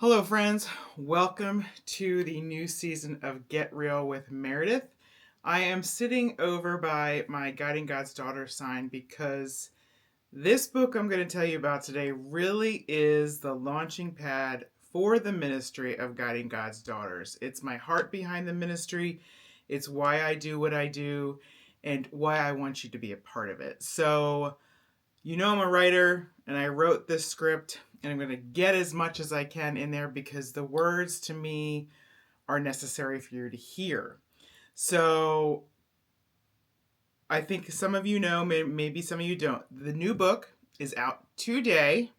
Hello, friends. Welcome to the new season of Get Real with Meredith. I am sitting over by my Guiding God's Daughter sign because this book I'm going to tell you about today really is the launching pad for the ministry of Guiding God's Daughters. It's my heart behind the ministry, it's why I do what I do, and why I want you to be a part of it. So, I'm a writer and I wrote this script and I'm going to get as much as I can in there because the words to me are necessary for you to hear. So I think some of you know, maybe some of you don't. The new book is out today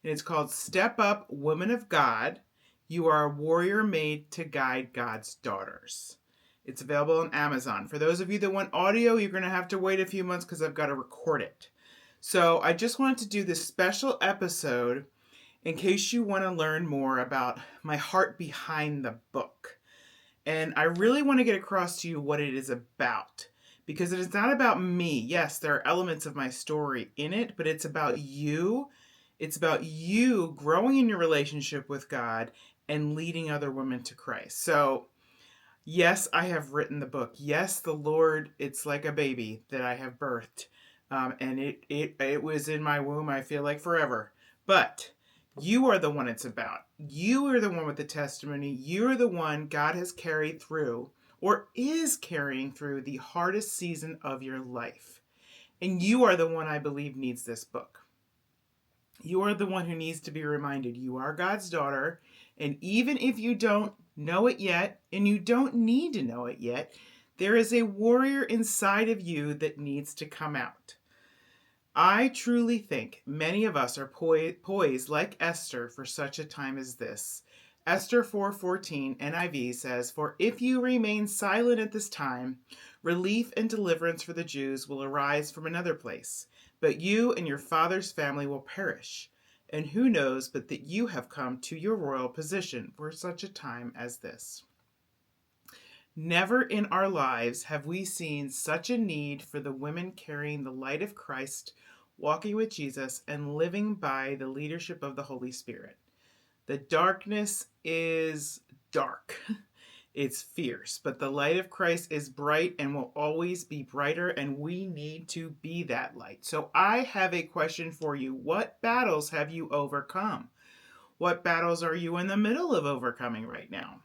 and it's called Step Up, Woman of God. You are a warrior made to guide God's daughters. It's available on Amazon. For those of you that want audio, you're going to have to wait a few months because I've got to record it. So I just wanted to do this special episode in case you want to learn more about my heart behind the book. And I really want to get across to you what it is about. Because it is not about me. Yes, there are elements of my story in it, but it's about you. It's about you growing in your relationship with God and leading other women to Christ. So, yes, I have written the book. Yes, the Lord, it's like a baby that I have birthed. And it was in my womb, I feel like forever. But you are the one it's about. You are the one with the testimony. You're the one God has carried through or is carrying through the hardest season of your life. And you are the one I believe needs this book. You are the one who needs to be reminded you are God's daughter. And even if you don't know it yet, and you don't need to know it yet, there is a warrior inside of you that needs to come out. I truly think many of us are poised like Esther for such a time as this. Esther 4:14 NIV says, "For if you remain silent at this time, relief and deliverance for the Jews will arise from another place, but you and your father's family will perish. And who knows but that you have come to your royal position for such a time as this." Never in our lives have we seen such a need for the women carrying the light of Christ, walking with Jesus, and living by the leadership of the Holy Spirit. The darkness is dark. It's fierce, but the light of Christ is bright and will always be brighter, and we need to be that light. So I have a question for you. What battles have you overcome? What battles are you in the middle of overcoming right now?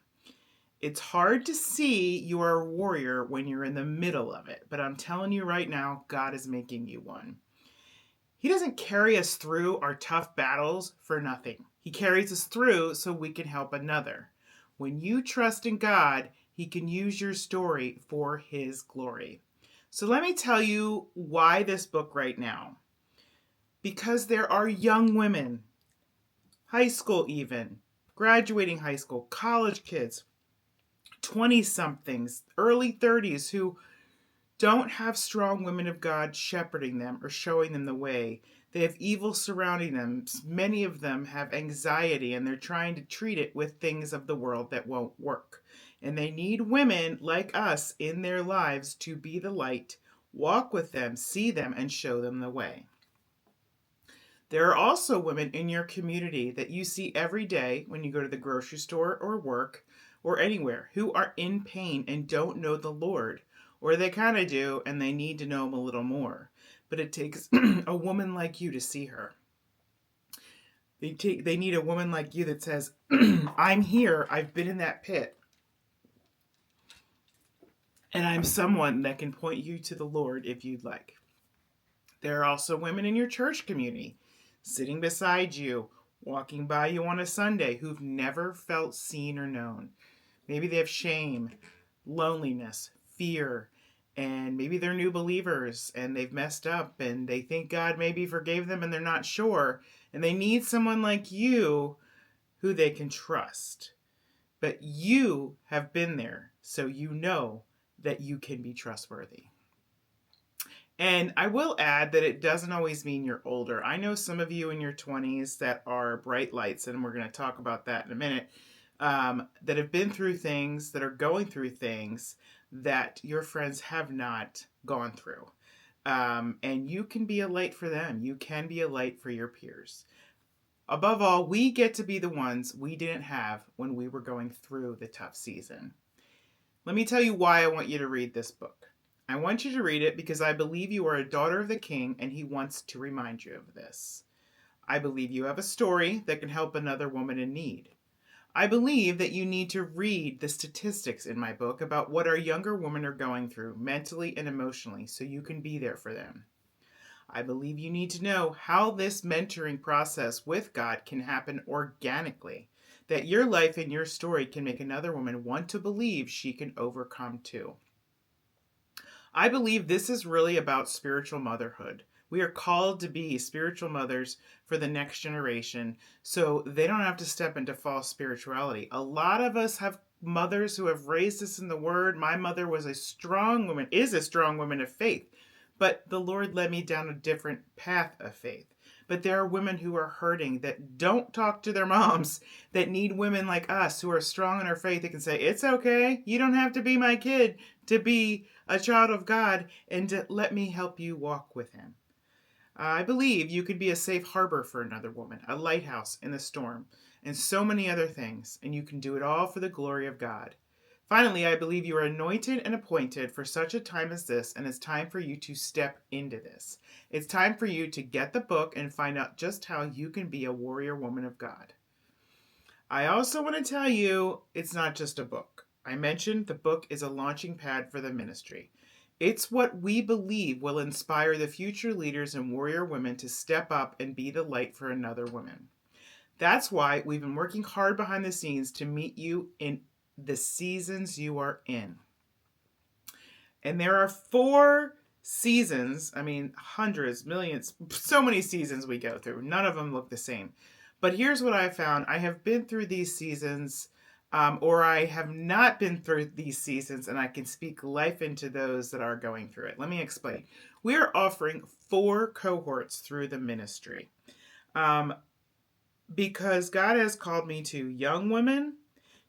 It's hard to see you are a warrior when you're in the middle of it, but I'm telling you right now, God is making you one. He doesn't carry us through our tough battles for nothing. He carries us through so we can help another. When you trust in God, He can use your story for His glory. So let me tell you why this book right now. Because there are young women, high school even, graduating high school, college kids, 20 somethings, early 30s who don't have strong women of God shepherding them or showing them the way. They have evil surrounding them. Many of them have anxiety and they're trying to treat it with things of the world that won't work. And they need women like us in their lives to be the light, walk with them, see them, and show them the way. There are also women in your community that you see every day when you go to the grocery store or work or anywhere who are in pain and don't know the Lord. Or they kind of do and they need to know Him a little more. But it takes a woman like you to see her. They need a woman like you that says, I'm here, I've been in that pit. And I'm someone that can point you to the Lord if you'd like. There are also women in your church community sitting beside you, walking by you on a Sunday who've never felt seen or known. Maybe they have shame, loneliness, fear, and maybe they're new believers and they've messed up and they think God maybe forgave them and they're not sure. And they need someone like you who they can trust. But you have been there, so you know that you can be trustworthy. And I will add that it doesn't always mean you're older. I know some of you in your 20s that are bright lights, and we're going to talk about that in a minute, that have been through things, that are going through things that your friends have not gone through. And you can be a light for them. You can be a light for your peers. Above all, we get to be the ones we didn't have when we were going through the tough season. Let me tell you why I want you to read this book. I want you to read it because I believe you are a daughter of the King and he wants to remind you of this. I believe you have a story that can help another woman in need. I believe that you need to read the statistics in my book about what our younger women are going through mentally and emotionally so you can be there for them. I believe you need to know how this mentoring process with God can happen organically, that your life and your story can make another woman want to believe she can overcome too. I believe this is really about spiritual motherhood. We are called to be spiritual mothers for the next generation so they don't have to step into false spirituality. A lot of us have mothers who have raised us in the word. My mother was a strong woman, is a strong woman of faith, but the Lord led me down a different path of faith. But there are women who are hurting that don't talk to their moms, that need women like us who are strong in our faith that can say, it's okay, you don't have to be my kid to be a child of God and to let me help you walk with him. I believe you could be a safe harbor for another woman, a lighthouse in the storm, and so many other things, and you can do it all for the glory of God. Finally, I believe you are anointed and appointed for such a time as this, and it's time for you to step into this. It's time for you to get the book and find out just how you can be a warrior woman of God. I also want to tell you it's not just a book. I mentioned the book is a launching pad for the ministry. It's what we believe will inspire the future leaders and warrior women to step up and be the light for another woman. That's why we've been working hard behind the scenes to meet you in the seasons you are in. And there are 4 seasons, hundreds, millions, so many seasons we go through. None of them look the same. But here's what I found. I have been through these seasons, or I have not been through these seasons, and I can speak life into those that are going through it. Let me explain. We are offering 4 cohorts through the ministry because God has called me to young women,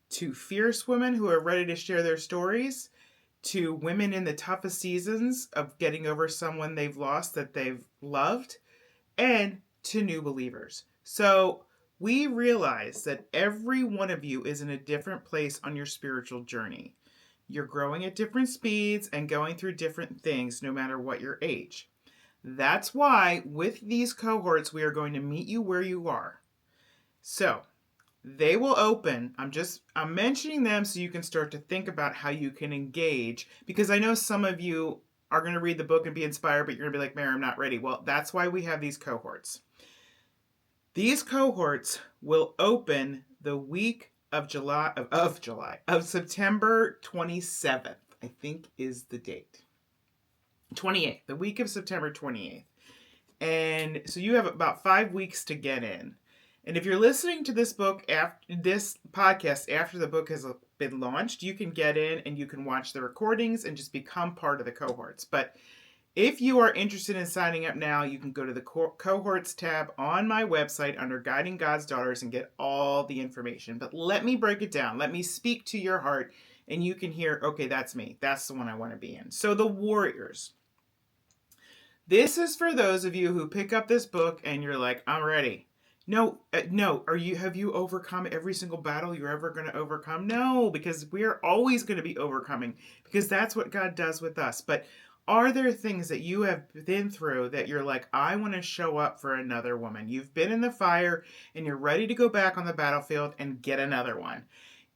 to fierce women who are ready to share their stories, to women in the toughest seasons of getting over someone they've lost that they've loved, and to new believers. So we realize that every one of you is in a different place on your spiritual journey. You're growing at different speeds and going through different things no matter what your age. That's why with these cohorts, we are going to meet you where you are. So they will open. I'm mentioning them so you can start to think about how you can engage, because I know some of you are going to read the book and be inspired, but you're going to be like, Mary, I'm not ready. Well, that's why we have these cohorts. These cohorts will open the week of September 27th, I think is the date. 28th, the week of September 28th. And so you have about 5 weeks to get in. And if you're listening to this podcast after the book has been launched, you can get in and you can watch the recordings and just become part of the cohorts. But if you are interested in signing up now, you can go to the cohorts tab on my website under Guiding God's Daughters and get all the information. But let me break it down. Let me speak to your heart and you can hear, okay, that's me. That's the one I want to be in. So the warriors. This is for those of you who pick up this book and you're like, I'm ready. No. Have you overcome every single battle you're ever going to overcome? No, because we are always going to be overcoming, because that's what God does with us. But are there things that you have been through that you're like, I want to show up for another woman? You've been in the fire and you're ready to go back on the battlefield and get another one.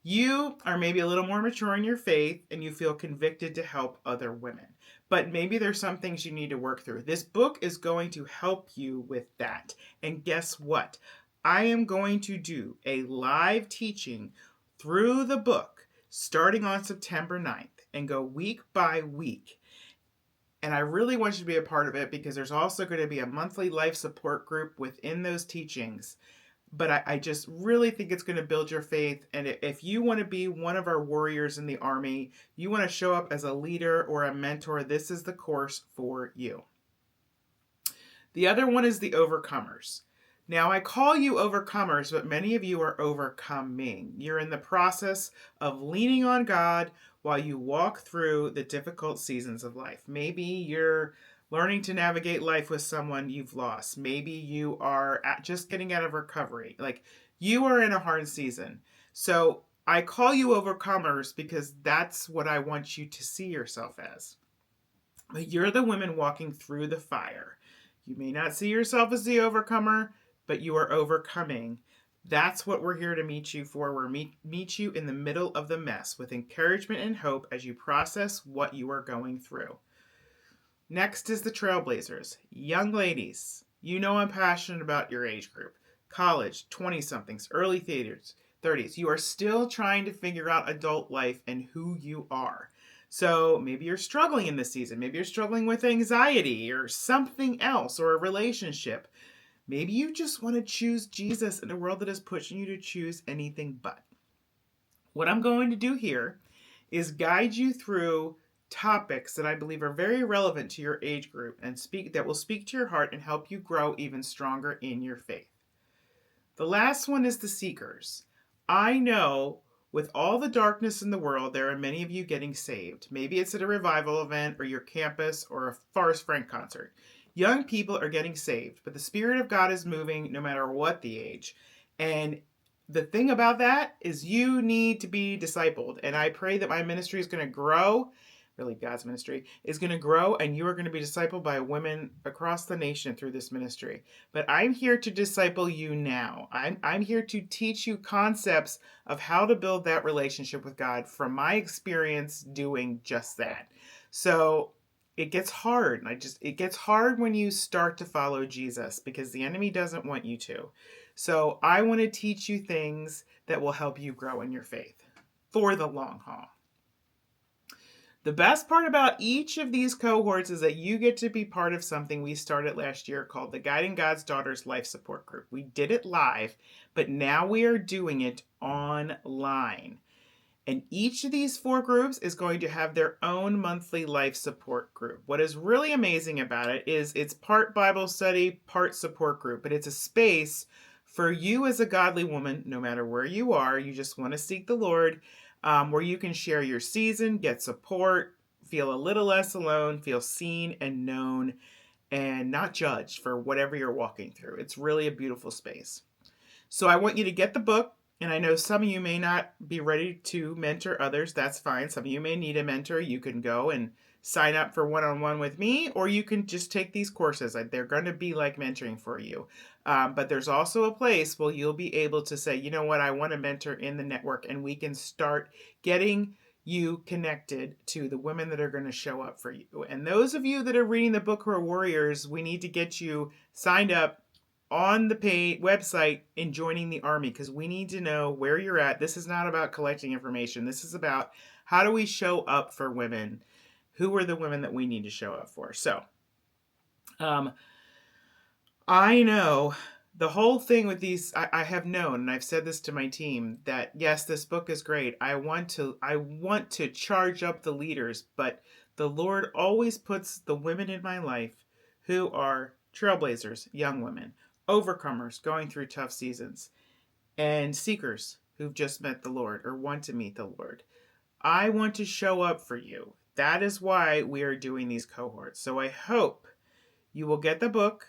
You are maybe a little more mature in your faith and you feel convicted to help other women. But maybe there's some things you need to work through. This book is going to help you with that. And guess what? I am going to do a live teaching through the book starting on September 9th and go week by week. And I really want you to be a part of it because there's also going to be a monthly life support group within those teachings. But I just really think it's going to build your faith. And if you want to be one of our warriors in the army, you want to show up as a leader or a mentor, this is the course for you. The other one is the overcomers. Now, I call you overcomers, but many of you are overcoming. You're in the process of leaning on God while you walk through the difficult seasons of life. Maybe you're learning to navigate life with someone you've lost. Maybe you are just getting out of recovery. Like, you are in a hard season. So I call you overcomers because that's what I want you to see yourself as. But you're the women walking through the fire. You may not see yourself as the overcomer, but you are overcoming. That's what we're here to meet you for. We're meet you in the middle of the mess with encouragement and hope as you process what you are going through. Next is the Trailblazers. Young ladies, you know I'm passionate about your age group. College, 20-somethings, early 30s. You are still trying to figure out adult life and who you are. So maybe you're struggling in this season. Maybe you're struggling with anxiety or something else or a relationship. Maybe you just want to choose Jesus in a world that is pushing you to choose anything but. What I'm going to do here is guide you through topics that I believe are very relevant to your age group and that will speak to your heart and help you grow even stronger in your faith. The last one is the seekers. I know with all the darkness in the world, there are many of you getting saved. Maybe it's at a revival event or your campus or a Forrest Frank concert. Young people are getting saved, but the Spirit of God is moving no matter what the age. And the thing about that is you need to be discipled. And I pray that my ministry is going to grow. Really, God's ministry is going to grow, and you are going to be discipled by women across the nation through this ministry. But I'm here to disciple you now. I'm here to teach you concepts of how to build that relationship with God from my experience doing just that. So it gets hard. It gets hard when you start to follow Jesus because the enemy doesn't want you to. So I want to teach you things that will help you grow in your faith for the long haul. The best part about each of these cohorts is that you get to be part of something we started last year called the Guiding God's Daughters Life Support Group. We did it live, but now we are doing it online. And each of these 4 groups is going to have their own monthly life support group. What is really amazing about it is it's part Bible study, part support group, but it's a space for you as a godly woman, no matter where you are, you just want to seek the Lord, where you can share your season, get support, feel a little less alone, feel seen and known, and not judged for whatever you're walking through. It's really a beautiful space. So I want you to get the book. And I know some of you may not be ready to mentor others. That's fine. Some of you may need a mentor. You can go and sign up for one-on-one with me, or you can just take these courses. They're going to be like mentoring for you. But there's also a place where you'll be able to say, you know what, I want to mentor in the network, and we can start getting you connected to the women that are going to show up for you. And those of you that are reading the book who are warriors, we need to get you signed up on the paid website and joining the army because we need to know where you're at. This is not about collecting information. This is about how do we show up for women? Who are the women that we need to show up for? So, I know the whole thing with these, I have known, and I've said this to my team, that yes, this book is great. I want to charge up the leaders, but the Lord always puts the women in my life who are trailblazers, young women, overcomers going through tough seasons, and seekers who've just met the Lord or want to meet the Lord. I want to show up for you. That is why we are doing these cohorts. So I hope you will get the book,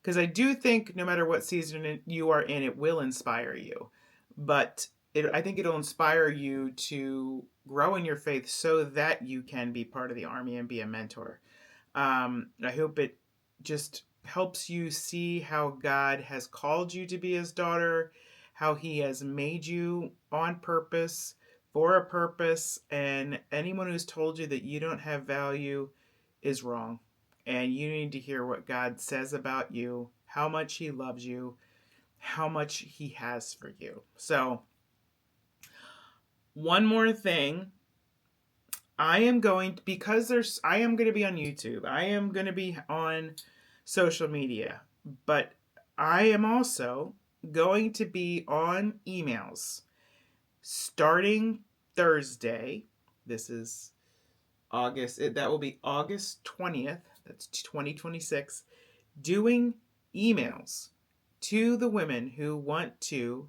because I do think no matter what season you are in, it will inspire you. But I think it'll inspire you to grow in your faith so that you can be part of the army and be a mentor. I hope it just helps you see how God has called you to be his daughter, how he has made you on purpose, for a purpose, and anyone who's told you that you don't have value is wrong. And you need to hear what God says about you, how much he loves you, how much he has for you. So, one more thing. I am going to be on YouTube. I am going to be on social media, but I am also going to be on emails starting Thursday. This is August. That will be August 20th. That's 2026. Doing emails to the women who want to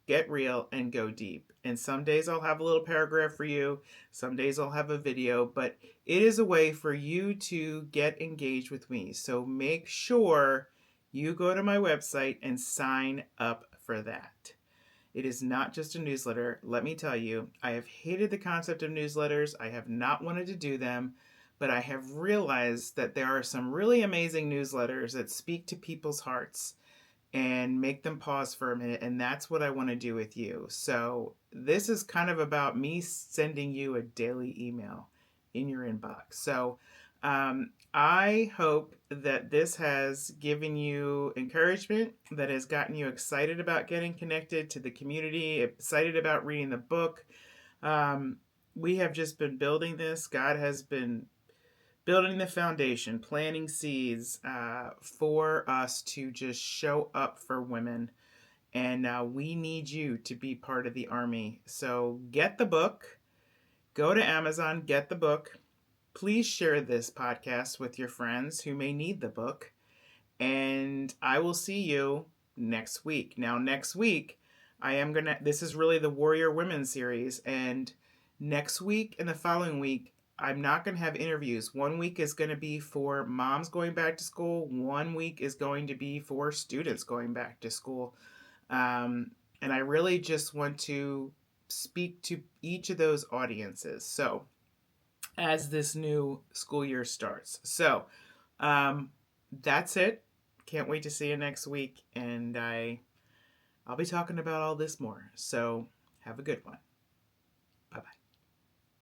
get real and go deep. And some days I'll have a little paragraph for you, some days I'll have a video, but it is a way for you to get engaged with me. So make sure you go to my website and sign up for that. It is not just a newsletter. Let me tell you, I have hated the concept of newsletters. I have not wanted to do them, but I have realized that there are some really amazing newsletters that speak to people's hearts and make them pause for a minute. And that's what I want to do with you. So this is kind of about me sending you a daily email in your inbox. So I hope that this has given you encouragement, that has gotten you excited about getting connected to the community, excited about reading the book. We have just been building this. God has been building the foundation, planting seeds for us to just show up for women. And we need you to be part of the army. So get the book, go to Amazon, get the book. Please share this podcast with your friends who may need the book. And I will see you next week. Now, next week, this is really the Warrior Women series. And next week and the following week, I'm not going to have interviews. 1 week is going to be for moms going back to school. 1 week is going to be for students going back to school. And I really just want to speak to each of those audiences. So, as this new school year starts. So, that's it. Can't wait to see you next week. And I'll be talking about all this more. So, have a good one.